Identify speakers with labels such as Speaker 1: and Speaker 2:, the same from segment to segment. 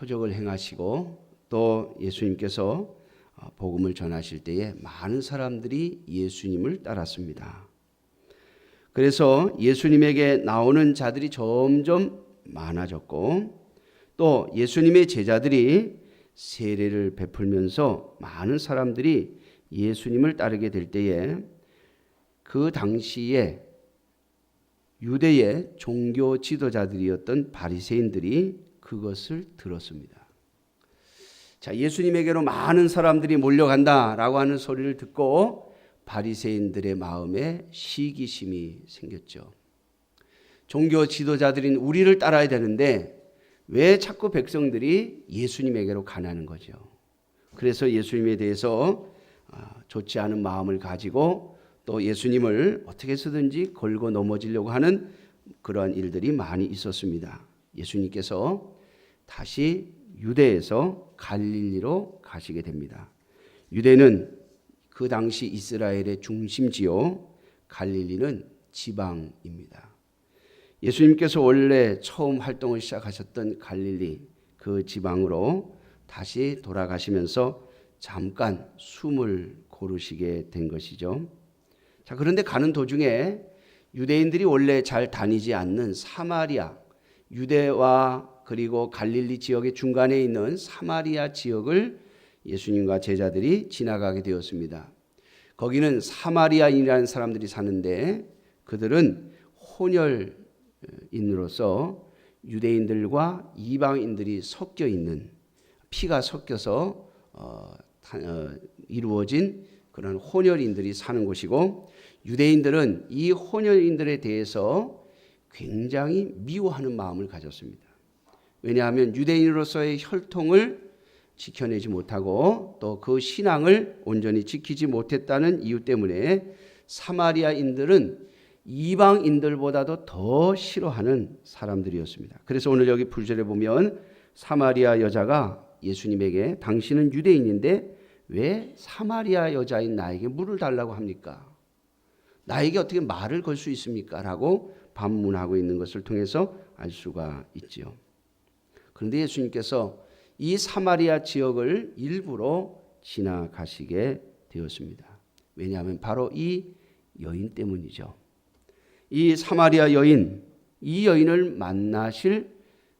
Speaker 1: 표적을 행하시고 또 예수님께서 복음을 전하실 때에 많은 사람들이 예수님을 따랐습니다. 그래서 예수님에게 나오는 자들이 점점 많아졌고 또 예수님의 제자들이 세례를 베풀면서 많은 사람들이 예수님을 따르게 될 때에 그 당시에 유대의 종교 지도자들이었던 바리새인들이 그것을 들었습니다. 자, 예수님에게로 많은 사람들이 몰려간다라고 하는 소리를 듣고 바리새인들의 마음에 시기심이 생겼죠. 종교 지도자들인 우리를 따라야 되는데 왜 자꾸 백성들이 예수님에게로 가냐는 거죠. 그래서 예수님에 대해서 좋지 않은 마음을 가지고 또 예수님을 어떻게 해서든지 걸고 넘어지려고 하는 그러한 일들이 많이 있었습니다. 예수님께서 다시 유대에서 갈릴리로 가시게 됩니다. 유대는 그 당시 이스라엘의 중심지요, 갈릴리는 지방입니다. 예수님께서 원래 처음 활동을 시작하셨던 갈릴리 그 지방으로 다시 돌아가시면서 잠깐 숨을 고르시게 된 것이죠. 자, 그런데 가는 도중에 유대인들이 원래 잘 다니지 않는 사마리아, 유대와 그리고 갈릴리 지역의 중간에 있는 사마리아 지역을 예수님과 제자들이 지나가게 되었습니다. 거기는 사마리아인이라는 사람들이 사는데 그들은 혼혈인으로서 유대인들과 이방인들이 섞여 있는, 피가 섞여서 이루어진 그런 혼혈인들이 사는 곳이고, 유대인들은 이 혼혈인들에 대해서 굉장히 미워하는 마음을 가졌습니다. 왜냐하면 유대인으로서의 혈통을 지켜내지 못하고 또 그 신앙을 온전히 지키지 못했다는 이유 때문에 사마리아인들은 이방인들보다도 더 싫어하는 사람들이었습니다. 그래서 오늘 여기 불절에 보면 사마리아 여자가 예수님에게 당신은 유대인인데 왜 사마리아 여자인 나에게 물을 달라고 합니까? 나에게 어떻게 말을 걸 수 있습니까? 라고 반문하고 있는 것을 통해서 알 수가 있지요. 그런데 예수님께서 이 사마리아 지역을 일부러 지나가시게 되었습니다. 왜냐하면 바로 이 여인 때문이죠. 이 사마리아 여인, 이 여인을 만나실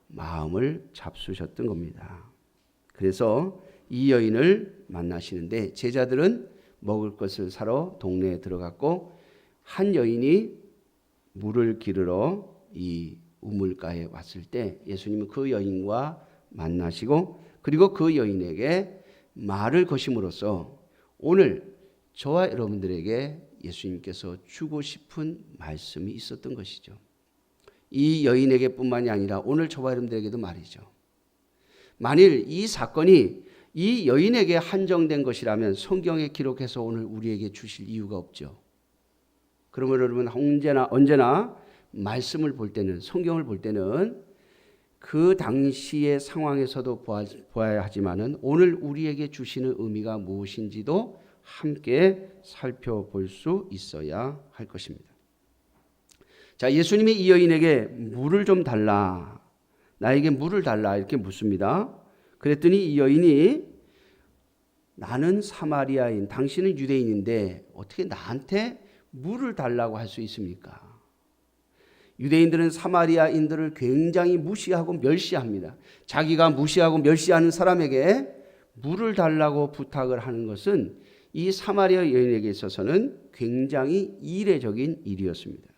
Speaker 1: 마음을 잡수셨던 겁니다. 그래서 이 여인을 만나시는데 제자들은 먹을 것을 사러 동네에 들어갔고 한 여인이 물을 기르러 이 우물가에 왔을 때 예수님은 그 여인과 만나시고 그리고 그 여인에게 말을 거심으로써 오늘 저와 여러분들에게 예수님께서 주고 싶은 말씀이 있었던 것이죠. 이 여인에게 뿐만이 아니라 오늘 저와 여러분들에게도 말이죠. 만일 이 사건이 이 여인에게 한정된 것이라면 성경에 기록해서 오늘 우리에게 주실 이유가 없죠. 그러면 여러분 언제나 말씀을 볼 때는, 성경을 볼 때는 그 당시의 상황에서도 보아야 하지만은 오늘 우리에게 주시는 의미가 무엇인지도 함께 살펴볼 수 있어야 할 것입니다. 자, 예수님이 이 여인에게 물을 좀 달라, 나에게 물을 달라 이렇게 묻습니다. 그랬더니 이 여인이 나는 사마리아인, 당신은 유대인인데 어떻게 나한테 물을 달라고 할 수 있습니까? 유대인들은 사마리아인들을 굉장히 무시하고 멸시합니다. 자기가 무시하고 멸시하는 사람에게 물을 달라고 부탁을 하는 것은 이 사마리아 여인에게 있어서는 굉장히 이례적인 일이었습니다.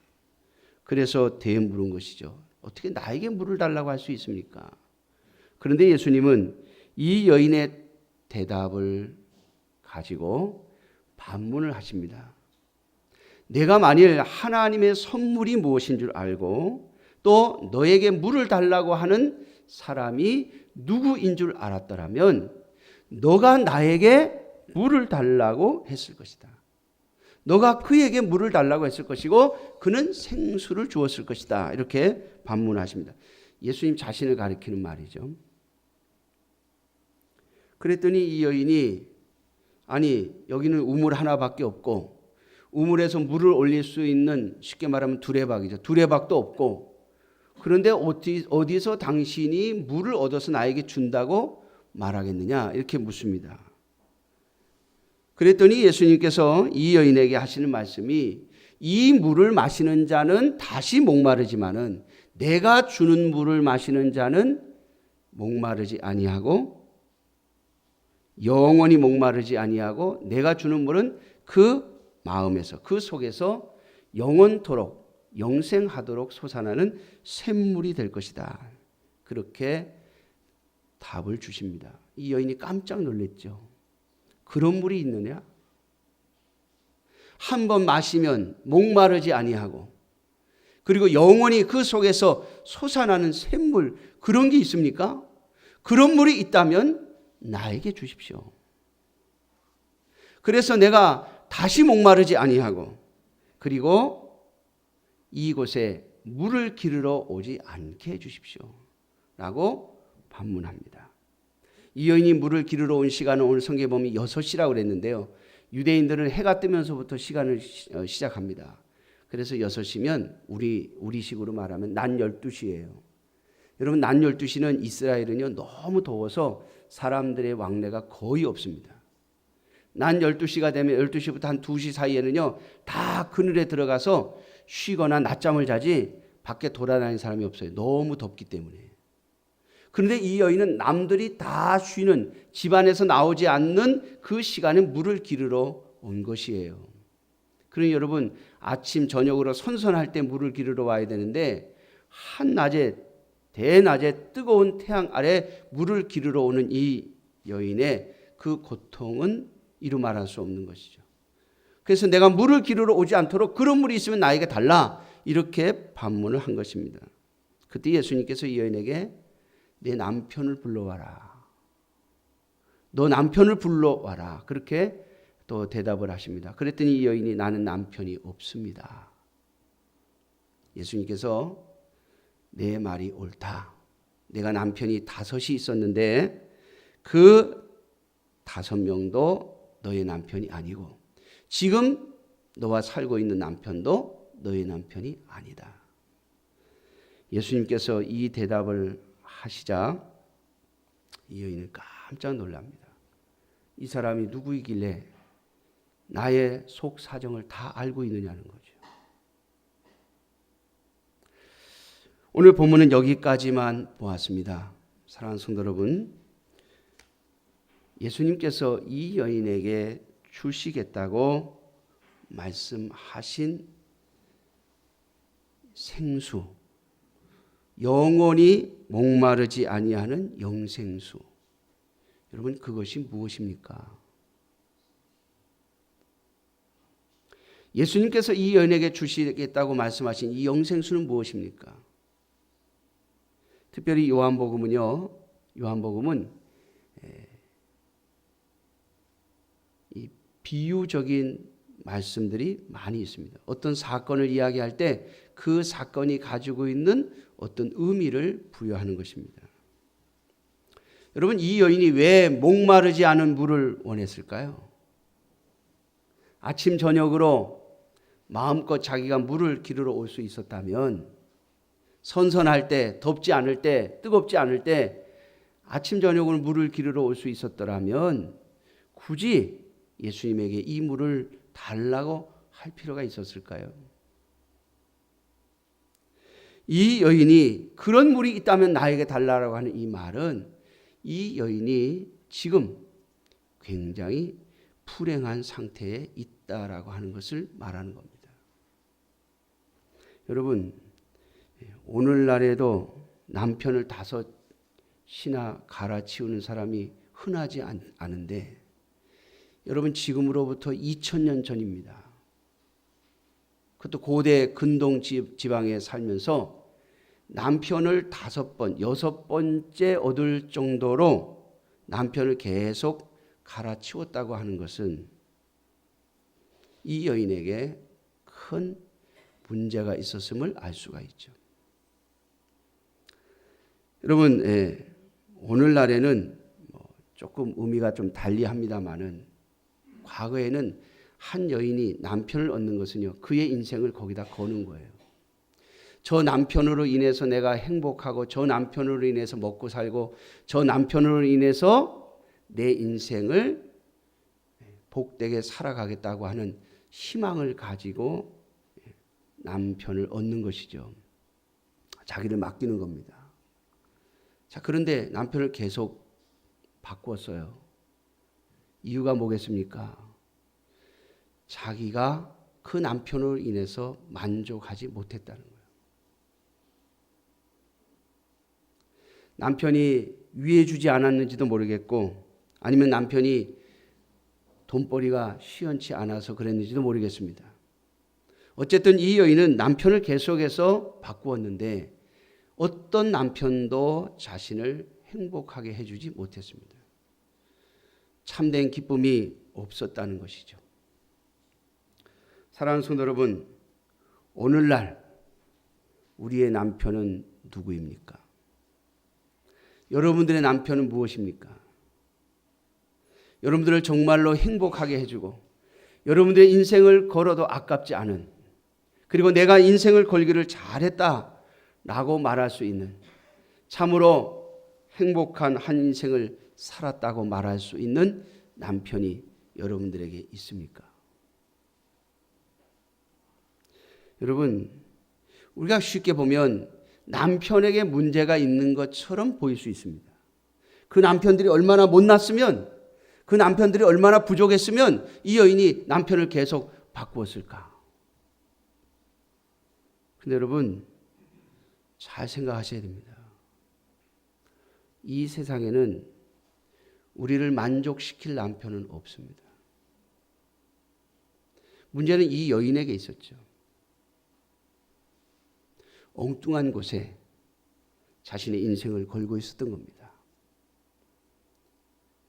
Speaker 1: 그래서 되물은 것이죠. 어떻게 나에게 물을 달라고 할 수 있습니까? 그런데 예수님은 이 여인의 대답을 가지고 반문을 하십니다. 내가 만일 하나님의 선물이 무엇인 줄 알고 또 너에게 물을 달라고 하는 사람이 누구인 줄 알았더라면 너가 나에게 물을 달라고 했을 것이다. 너가 그에게 물을 달라고 했을 것이고 그는 생수를 주었을 것이다. 이렇게 반문하십니다. 예수님 자신을 가리키는 말이죠. 그랬더니 이 여인이 아니 여기는 우물 하나밖에 없고 우물에서 물을 올릴 수 있는 쉽게 말하면 두레박이죠. 두레박도 없고 그런데 어디서 당신이 물을 얻어서 나에게 준다고 말하겠느냐 이렇게 묻습니다. 그랬더니 예수님께서 이 여인에게 하시는 말씀이 이 물을 마시는 자는 다시 목마르지만은 내가 주는 물을 마시는 자는 목마르지 아니하고 영원히 목마르지 아니하고 내가 주는 물은 그 마음에서 그 속에서 영원토록 영생하도록 솟아나는 샘물이 될 것이다. 그렇게 답을 주십니다. 이 여인이 깜짝 놀랐죠. 그런 물이 있느냐? 한 번 마시면 목마르지 아니하고 그리고 영원히 그 속에서 솟아나는 샘물 그런 게 있습니까? 그런 물이 있다면 나에게 주십시오. 그래서 내가 다시 목마르지 아니하고 그리고 이곳에 물을 기르러 오지 않게 해주십시오. 라고 반문합니다. 이 여인이 물을 기르러 온 시간은 오늘 성경에 보면 6시라고 그랬는데요. 유대인들은 해가 뜨면서부터 시간을 시작합니다. 그래서 6시면 우리식으로 말하면 낮 12시예요. 여러분 낮 12시는 이스라엘은요 너무 더워서 사람들의 왕래가 거의 없습니다. 낮 12시가 되면 12시부터 한 2시 사이에는요 다 그늘에 들어가서 쉬거나 낮잠을 자지 밖에 돌아다니는 사람이 없어요. 너무 덥기 때문에. 그런데 이 여인은 남들이 다 쉬는 집안에서 나오지 않는 그 시간에 물을 기르러 온 것이에요. 그러니 여러분 아침 저녁으로 선선할 때 물을 기르러 와야 되는데 한낮에 대낮에 뜨거운 태양 아래 물을 기르러 오는 이 여인의 그 고통은 이루 말할 수 없는 것이죠. 그래서 내가 물을 기르러 오지 않도록 그런 물이 있으면 나에게 달라 이렇게 반문을 한 것입니다. 그때 예수님께서 이 여인에게 내 남편을 불러와라. 너 남편을 불러와라. 그렇게 또 대답을 하십니다. 그랬더니 이 여인이 나는 남편이 없습니다. 예수님께서 내 말이 옳다. 내가 남편이 5이 있었는데 그 5명도 너의 남편이 아니고 지금 너와 살고 있는 남편도 너의 남편이 아니다. 예수님께서 이 대답을 하시자 이 여인은 깜짝 놀랍니다. 이 사람이 누구이길래 나의 속 사정을 다 알고 있느냐는 거죠. 오늘 본문은 여기까지만 보았습니다. 사랑하는 성도 여러분, 예수님께서 이 여인에게 주시겠다고 말씀하신 생수, 영원히 목마르지 아니하는 영생수. 여러분 그것이 무엇입니까? 예수님께서 이 여인에게 주시겠다고 말씀하신 이 영생수는 무엇입니까? 특별히 요한복음은 이 비유적인 말씀들이 많이 있습니다. 어떤 사건을 이야기할 때 그 사건이 가지고 있는 어떤 의미를 부여하는 것입니다. 여러분 이 여인이 왜 목마르지 않은 물을 원했을까요? 아침 저녁으로 마음껏 자기가 물을 기르러 올 수 있었다면 선선할 때, 덥지 않을 때, 뜨겁지 않을 때 아침 저녁으로 물을 기르러 올 수 있었더라면 굳이 예수님에게 이 물을 달라고 할 필요가 있었을까요? 이 여인이 그런 물이 있다면 나에게 달라고 하는 이 말은 이 여인이 지금 굉장히 불행한 상태에 있다라고 하는 것을 말하는 겁니다. 여러분 오늘날에도 남편을 5이나 갈아치우는 사람이 흔하지 않은데 여러분 지금으로부터 2000년 전입니다. 그것도 고대 근동 지방에 살면서 남편을 5번, 6번째 얻을 정도로 남편을 계속 갈아치웠다고 하는 것은 이 여인에게 큰 문제가 있었음을 알 수가 있죠. 여러분, 오늘날에는 조금 의미가 좀 달리합니다만은 과거에는 한 여인이 남편을 얻는 것은요 그의 인생을 거기다 거는 거예요. 저 남편으로 인해서 내가 행복하고 저 남편으로 인해서 먹고 살고 저 남편으로 인해서 내 인생을 복되게 살아가겠다고 하는 희망을 가지고 남편을 얻는 것이죠. 자기를 맡기는 겁니다. 자, 그런데 남편을 계속 바꾸었어요. 이유가 뭐겠습니까? 자기가 그 남편으로 인해서 만족하지 못했다는 거예요. 남편이 위해주지 않았는지도 모르겠고 아니면 남편이 돈벌이가 시원치 않아서 그랬는지도 모르겠습니다. 어쨌든 이 여인은 남편을 계속해서 바꾸었는데 어떤 남편도 자신을 행복하게 해주지 못했습니다. 참된 기쁨이 없었다는 것이죠. 사랑하는 성도 여러분, 오늘날 우리의 남편은 누구입니까? 여러분들의 남편은 무엇입니까? 여러분들을 정말로 행복하게 해주고 여러분들의 인생을 걸어도 아깝지 않은, 그리고 내가 인생을 걸기를 잘했다라고 말할 수 있는, 참으로 행복한 한 인생을 살았다고 말할 수 있는 남편이 여러분들에게 있습니까? 여러분, 우리가 쉽게 보면 남편에게 문제가 있는 것처럼 보일 수 있습니다. 그 남편들이 얼마나 못났으면, 그 남편들이 얼마나 부족했으면 이 여인이 남편을 계속 바꾸었을까? 근데 여러분, 잘 생각하셔야 됩니다. 이 세상에는 우리를 만족시킬 남편은 없습니다. 문제는 이 여인에게 있었죠. 엉뚱한 곳에 자신의 인생을 걸고 있었던 겁니다.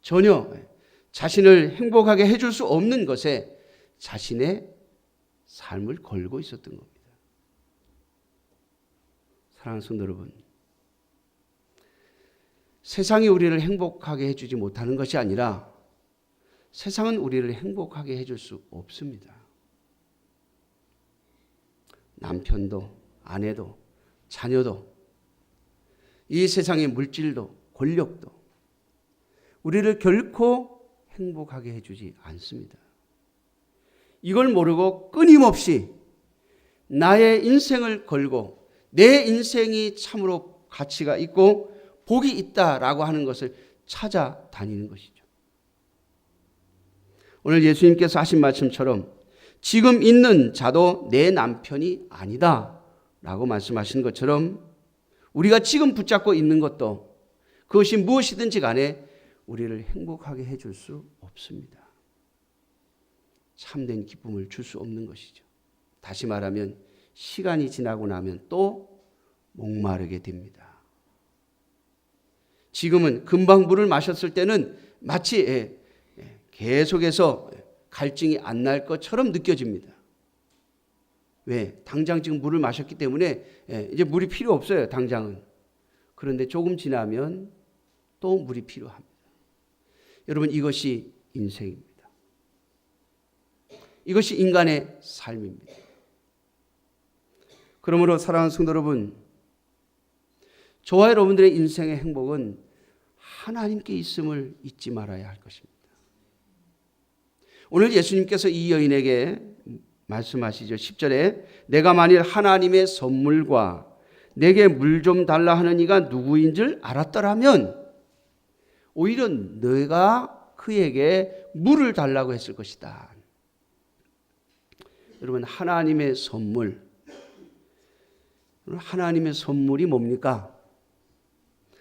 Speaker 1: 전혀 자신을 행복하게 해줄 수 없는 것에 자신의 삶을 걸고 있었던 겁니다. 사랑하는 성도 여러분, 세상이 우리를 행복하게 해주지 못하는 것이 아니라 세상은 우리를 행복하게 해줄 수 없습니다. 남편도 아내도 자녀도 이 세상의 물질도 권력도 우리를 결코 행복하게 해주지 않습니다. 이걸 모르고 끊임없이 나의 인생을 걸고 내 인생이 참으로 가치가 있고 복이 있다라고 하는 것을 찾아다니는 것이죠. 오늘 예수님께서 하신 말씀처럼 지금 있는 자도 내 남편이 아니다 라고 말씀하신 것처럼 우리가 지금 붙잡고 있는 것도 그것이 무엇이든지 간에 우리를 행복하게 해줄 수 없습니다. 참된 기쁨을 줄 수 없는 것이죠. 다시 말하면 시간이 지나고 나면 또 목마르게 됩니다. 지금은 금방 물을 마셨을 때는 마치 계속해서 갈증이 안 날 것처럼 느껴집니다. 왜? 당장 지금 물을 마셨기 때문에 이제 물이 필요 없어요. 당장은. 그런데 조금 지나면 또 물이 필요합니다. 여러분, 이것이 인생입니다. 이것이 인간의 삶입니다. 그러므로 사랑하는 성도 여러분, 저와 여러분들의 인생의 행복은 하나님께 있음을 잊지 말아야 할 것입니다. 오늘 예수님께서 이 여인에게 말씀하시죠. 10절에 내가 만일 하나님의 선물과 내게 물 좀 달라 하는 이가 누구인 줄 알았더라면 오히려 내가 그에게 물을 달라고 했을 것이다. 여러분, 하나님의 선물, 하나님의 선물이 뭡니까?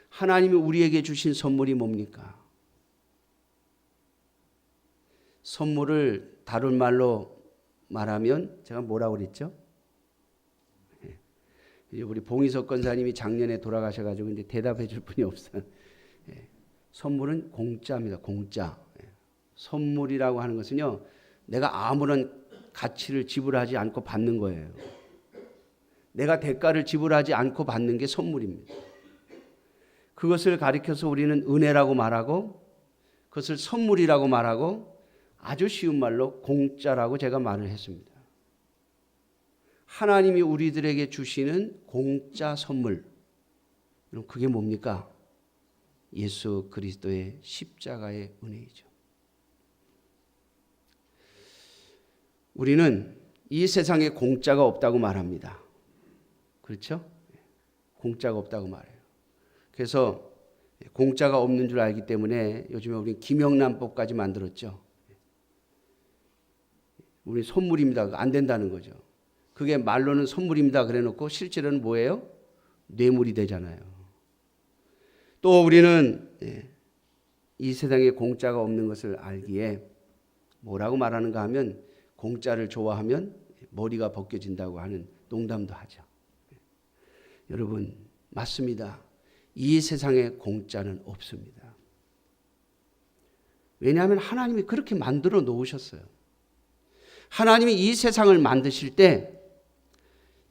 Speaker 1: 하나님이 우리에게 주신 선물이 뭡니까? 선물을 다른 말로 말하면 제가 뭐라고 그랬죠? 우리 봉희석 권사님이 작년에 돌아가셔가지고 이제 대답해 줄 분이 없어요. 선물은 공짜입니다. 공짜. 선물이라고 하는 것은요, 내가 아무런 가치를 지불하지 않고 받는 거예요. 내가 대가를 지불하지 않고 받는 게 선물입니다. 그것을 가리켜서 우리는 은혜라고 말하고 그것을 선물이라고 말하고 아주 쉬운 말로 공짜라고 제가 말을 했습니다. 하나님이 우리들에게 주시는 공짜 선물, 그럼 그게 뭡니까? 예수 그리스도의 십자가의 은혜이죠. 우리는 이 세상에 공짜가 없다고 말합니다. 그렇죠? 공짜가 없다고 말해요. 그래서 공짜가 없는 줄 알기 때문에 요즘에 우리 김영란법까지 만들었죠. 우리 선물입니다. 안 된다는 거죠. 그게 말로는 선물입니다. 그래놓고 실제로는 뭐예요? 뇌물이 되잖아요. 또 우리는 이 세상에 공짜가 없는 것을 알기에 뭐라고 말하는가 하면 공짜를 좋아하면 머리가 벗겨진다고 하는 농담도 하죠. 여러분, 맞습니다. 이 세상에 공짜는 없습니다. 왜냐하면 하나님이 그렇게 만들어 놓으셨어요. 하나님이 이 세상을 만드실 때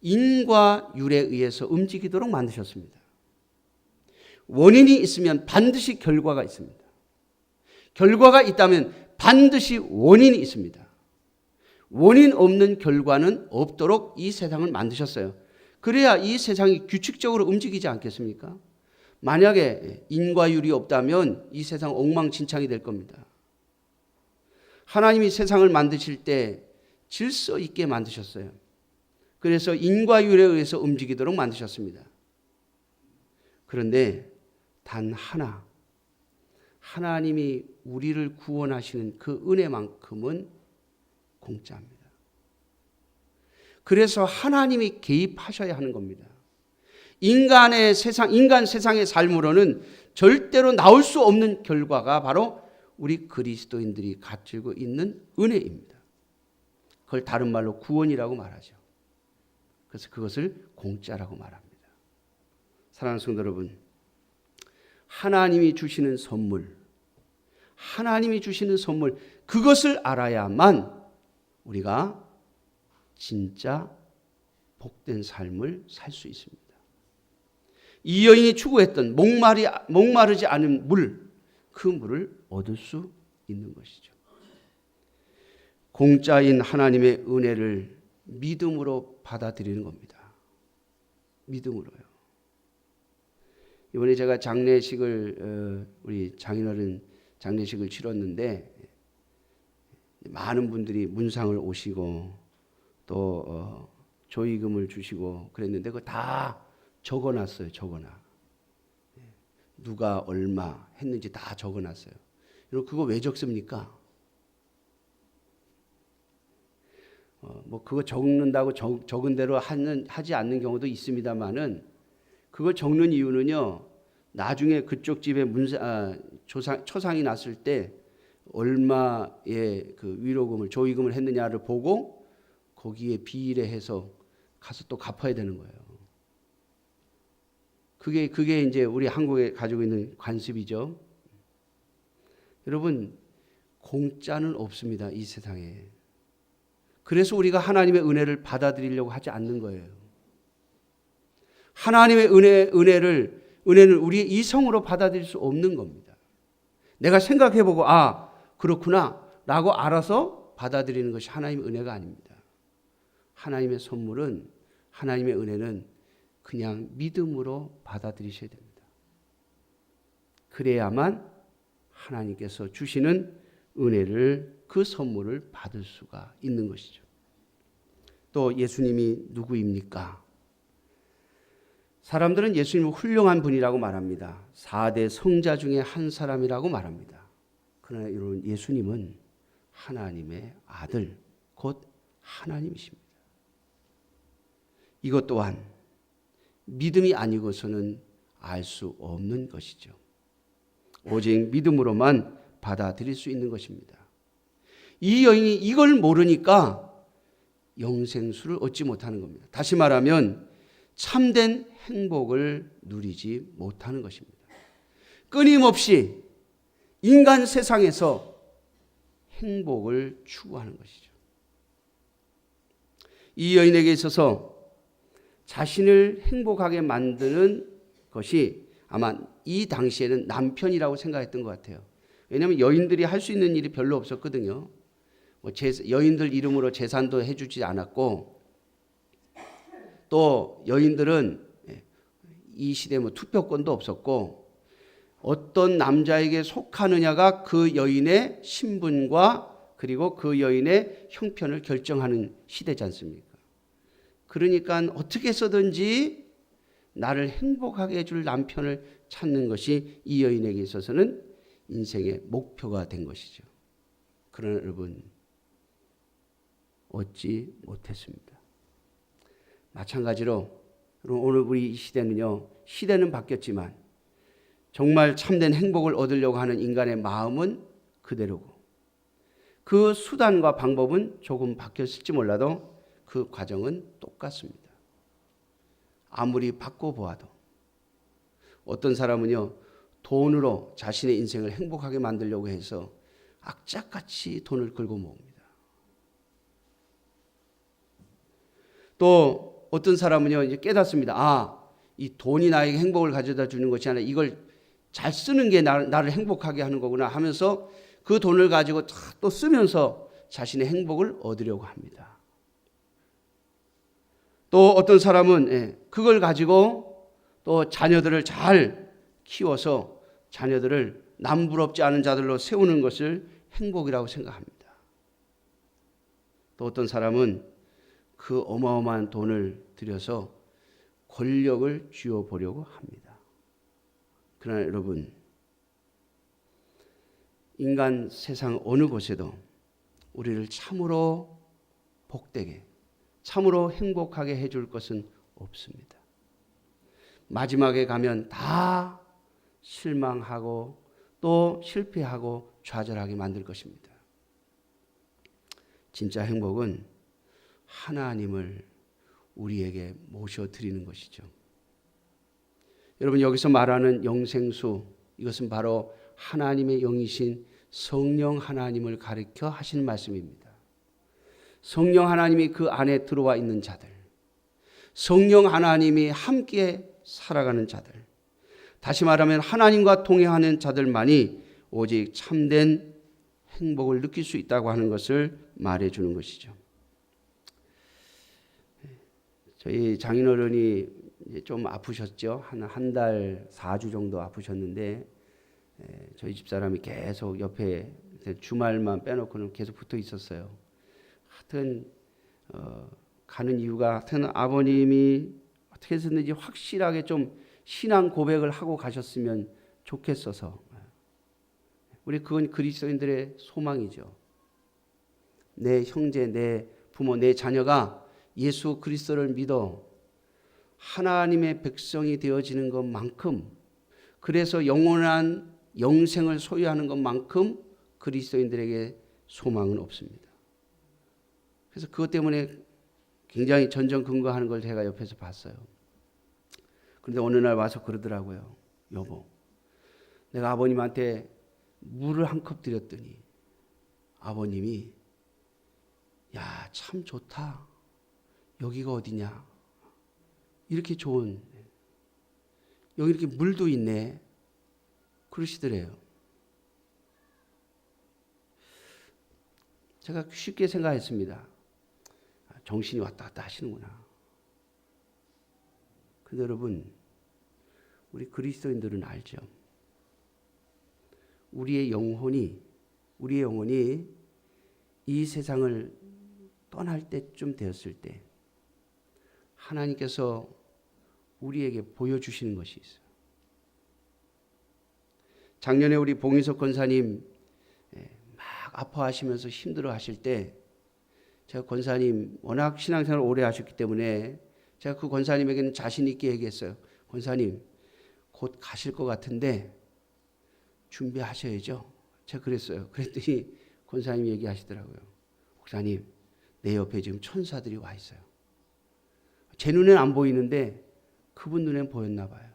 Speaker 1: 인과 율에 의해서 움직이도록 만드셨습니다. 원인이 있으면 반드시 결과가 있습니다. 결과가 있다면 반드시 원인이 있습니다. 원인 없는 결과는 없도록 이 세상을 만드셨어요. 그래야 이 세상이 규칙적으로 움직이지 않겠습니까? 만약에 인과 율이 없다면 이 세상 엉망진창이 될 겁니다. 하나님이 세상을 만드실 때 질서 있게 만드셨어요. 그래서 인과 율에 의해서 움직이도록 만드셨습니다. 그런데 단 하나, 하나님이 우리를 구원하시는 그 은혜만큼은 공짜입니다. 그래서 하나님이 개입하셔야 하는 겁니다. 인간 세상의 삶으로는 절대로 나올 수 없는 결과가 바로 우리 그리스도인들이 가지고 있는 은혜입니다. 그걸 다른 말로 구원이라고 말하죠. 그래서 그것을 공짜라고 말합니다. 사랑하는 성도 여러분, 하나님이 주시는 선물, 그것을 알아야만 우리가 진짜 복된 삶을 살 수 있습니다. 이 여인이 추구했던 목마르지 않은 물, 그 물을 얻을 수 있는 것이죠. 공짜인 하나님의 은혜를 믿음으로 받아들이는 겁니다. 믿음으로요. 이번에 제가 장례식을 우리 장인어른 장례식을 치렀는데 많은 분들이 문상을 오시고 또 조의금을 주시고 그랬는데 그거 다 적어놨어요. 적어놔. 누가 얼마 했는지 다 적어놨어요. 여러분 그거 왜 적습니까? 뭐 그거 적는다고 적은 대로 하지 않는 경우도 있습니다만은 그걸 적는 이유는요. 나중에 그쪽 집에 초상이 났을 때 얼마의 그 위로금을 조의금을 했느냐를 보고 거기에 비례해서 가서 또 갚아야 되는 거예요. 그게 이제 우리 한국에 가지고 있는 관습이죠. 여러분 공짜는 없습니다. 이 세상에. 그래서 우리가 하나님의 은혜를 받아들이려고 하지 않는 거예요. 하나님의 은혜는 우리의 이성으로 받아들일 수 없는 겁니다. 내가 생각해보고 그렇구나 라고 알아서 받아들이는 것이 하나님의 은혜가 아닙니다. 하나님의 선물은, 하나님의 은혜는 그냥 믿음으로 받아들이셔야 됩니다. 그래야만 하나님께서 주시는 은혜를, 그 선물을 받을 수가 있는 것이죠. 또 예수님이 누구입니까? 사람들은 예수님을 훌륭한 분이라고 말합니다. 4대 성자 중에 한 사람이라고 말합니다. 그러나 여러분 예수님은 하나님의 아들, 곧 하나님이십니다. 이것 또한 믿음이 아니고서는 알 수 없는 것이죠. 오직 믿음으로만 받아들일 수 있는 것입니다. 이 여인이 이걸 모르니까 영생수를 얻지 못하는 겁니다. 다시 말하면 참된 행복을 누리지 못하는 것입니다. 끊임없이 인간 세상에서 행복을 추구하는 것이죠. 이 여인에게 있어서 자신을 행복하게 만드는 것이 아마 이 당시에는 남편이라고 생각했던 것 같아요. 왜냐하면 여인들이 할 수 있는 일이 별로 없었거든요. 여인들 이름으로 제사도 해주지 않았고 또 여인들은 이 시대에 뭐 투표권도 없었고 어떤 남자에게 속하느냐가 그 여인의 신분과 그리고 그 여인의 형편을 결정하는 시대지 않습니까? 그러니까 어떻게 해서든지 나를 행복하게 해줄 남편을 찾는 것이 이 여인에게 있어서는 인생의 목표가 된 것이죠. 그러나 여러분 얻지 못했습니다. 마찬가지로 오늘 우리 이 시대는요. 시대는 바뀌었지만 정말 참된 행복을 얻으려고 하는 인간의 마음은 그대로고 그 수단과 방법은 조금 바뀌었을지 몰라도 그 과정은 똑같습니다. 아무리 바꿔보아도 어떤 사람은요. 돈으로 자신의 인생을 행복하게 만들려고 해서 악착같이 돈을 긁어 모읍니다. 또 어떤 사람은요. 이제 깨닫습니다. 이 돈이 나에게 행복을 가져다 주는 것이 아니라 이걸 잘 쓰는 게 나를 행복하게 하는 거구나 하면서 그 돈을 가지고 또 쓰면서 자신의 행복을 얻으려고 합니다. 또 어떤 사람은 그걸 가지고 또 자녀들을 잘 키워서 자녀들을 남부럽지 않은 자들로 세우는 것을 행복이라고 생각합니다. 또 어떤 사람은 그 어마어마한 돈을 들여서 권력을 쥐어보려고 합니다. 그러나 여러분, 인간 세상 어느 곳에도 우리를 참으로 복되게, 참으로 행복하게 해줄 것은 없습니다. 마지막에 가면 다 실망하고 또 실패하고 좌절하게 만들 것입니다. 진짜 행복은 하나님을 우리에게 모셔드리는 것이죠. 여러분 여기서 말하는 영생수 이것은 바로 하나님의 영이신 성령 하나님을 가리켜 하시는 말씀입니다. 성령 하나님이 그 안에 들어와 있는 자들, 성령 하나님이 함께 살아가는 자들, 다시 말하면 하나님과 동행하는 자들만이 오직 참된 행복을 느낄 수 있다고 하는 것을 말해주는 것이죠. 저희 장인어른이 좀 아프셨죠. 한 달 4주 정도 아프셨는데 저희 집사람이 계속 옆에 주말만 빼놓고는 계속 붙어 있었어요. 하여튼 가는 이유가 하여튼 아버님이 어떻게 해서든지 확실하게 좀 신앙 고백을 하고 가셨으면 좋겠어서 그건 그리스도인들의 소망이죠. 내 형제, 내 부모, 내 자녀가 예수 그리스도를 믿어 하나님의 백성이 되어지는 것만큼 그래서 영원한 영생을 소유하는 것만큼 그리스도인들에게 소망은 없습니다. 그래서 그것 때문에 굉장히 전전긍긍하는 걸 제가 옆에서 봤어요. 그런데 어느 날 와서 그러더라고요. 여보, 내가 아버님한테 물을 한 컵 드렸더니 아버님이 야, 참 좋다. 여기가 어디냐. 이렇게 좋은 여기 이렇게 물도 있네. 그러시더래요. 제가 쉽게 생각했습니다. 정신이 왔다 갔다 하시는구나. 근데 여러분, 우리 그리스도인들은 알죠. 우리의 영혼이 이 세상을 떠날 때쯤 되었을 때 하나님께서 우리에게 보여주시는 것이 있어요. 작년에 우리 봉희석 권사님 막 아파하시면서 힘들어하실 때 제가 권사님 워낙 신앙생활을 오래 하셨기 때문에 제가 그 권사님에게는 자신 있게 얘기했어요. 권사님 곧 가실 것 같은데 준비하셔야죠. 제가 그랬어요. 그랬더니 권사님이 얘기하시더라고요. 목사님 내 옆에 지금 천사들이 와 있어요. 제 눈에는 안 보이는데 그분 눈에는 보였나 봐요.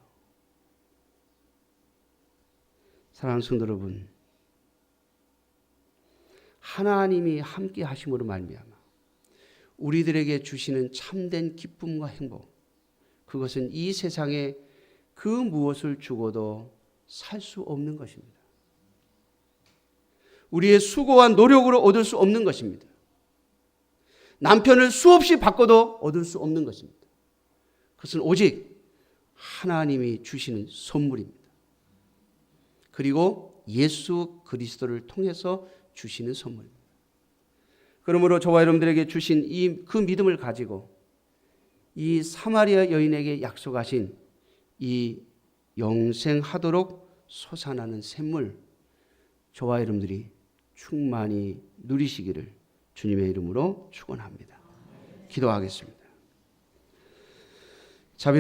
Speaker 1: 사랑하는 성도 여러분, 하나님이 함께 하심으로 말미암아 우리들에게 주시는 참된 기쁨과 행복, 그것은 이 세상에 그 무엇을 주고도 살 수 없는 것입니다. 우리의 수고와 노력으로 얻을 수 없는 것입니다. 남편을 수없이 바꿔도 얻을 수 없는 것입니다. 그것은 오직 하나님이 주시는 선물입니다. 그리고 예수 그리스도를 통해서 주시는 선물입니다. 그러므로 저와 여러분들에게 주신 그 믿음을 가지고 이 사마리아 여인에게 약속하신 이 영생하도록 솟아나는 샘물, 저와 여러분들이 충만히 누리시기를 주님의 이름으로 축원합니다. 기도하겠습니다. 자비로